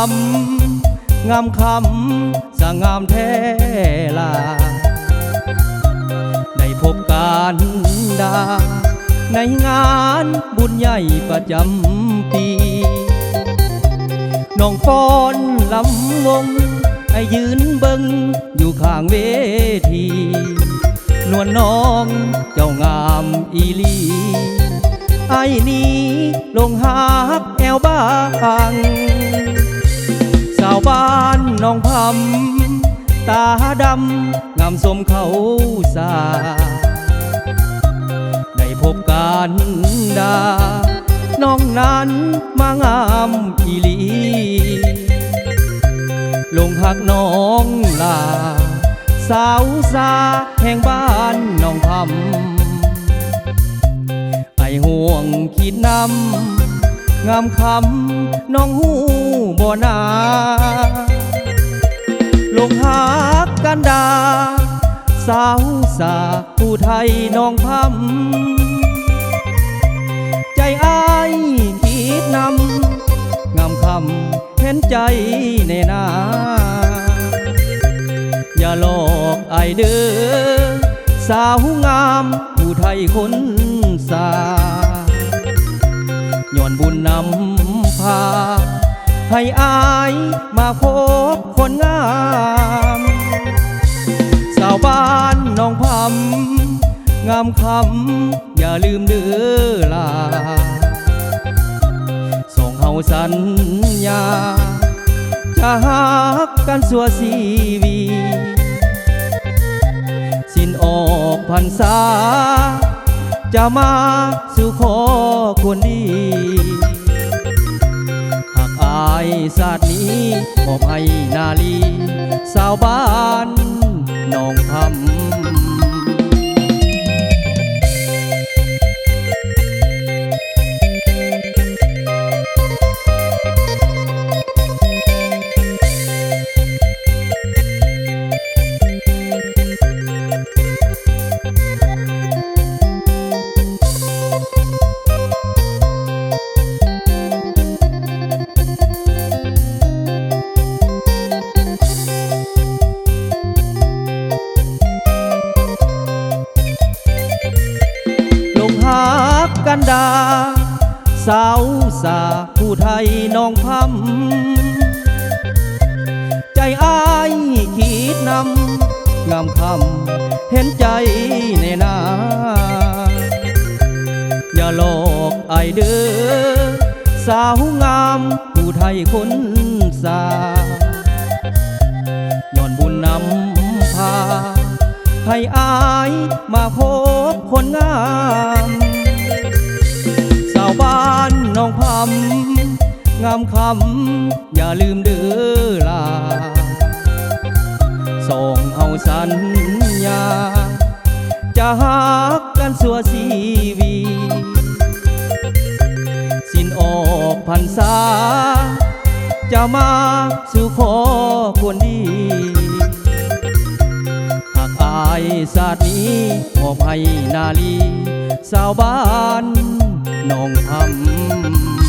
ำงามคำสงามแท้ลาได้พบกันดาในงานบุญใหญ่ประจำปีน้องฟ้อนลำวงให้ยืนเบิ่งอยู่ข้างเวทีนวลน้องเจ้างามอีลีไอ้นี้ลงหักแอวบางสาวบ้านน้องพำตาดำงามสมเขาสาได้พบกันดาน้องนั้นมางามอีลีลงหักน้องลาสาวสาแห่งบ้านน้องพำไอห่วงคิดนำงามคำน้องหูบ่นาลงหักกันดาสาวสาผู้ไทยน้องพำใจอ้ายคิดนำงามคำเห็นใจในนาอย่าหลอกไอเด้อสาวงามผู้ไทยคนสาย้อนบุญนำพาให้อายมาพบคนงามสาวบ้านน้องพำงามคำอย่าลืมเด้อลาส่งเฮาสัญญาจะหักกันสัวชีวีสิ้นออกพรรษาจะมาสู่ขอคนดีหากอายศาสตร์นี้มอบให้นาลีสาวบ้านน้องพำหักกันดาสาวสาผู้ไทยน้องพำใจอ้ายคิดนำงามคำเห็นใจในนาอย่าหลอกไอเด้อสาวงามผู้ไทยคนสาย้อนบุญนำพาให้อายมาพบคนงามสาวบ้านน้องพำงามคำอย่าลืมเด้อลาส่งเฮาสัญญาจะหักกันสัวชีวีสิ้นออกพรรษาจะมาสู่ขอคนดีอายศาสตร์นี้มอบให้นาลีสาวบ้านน้องพำ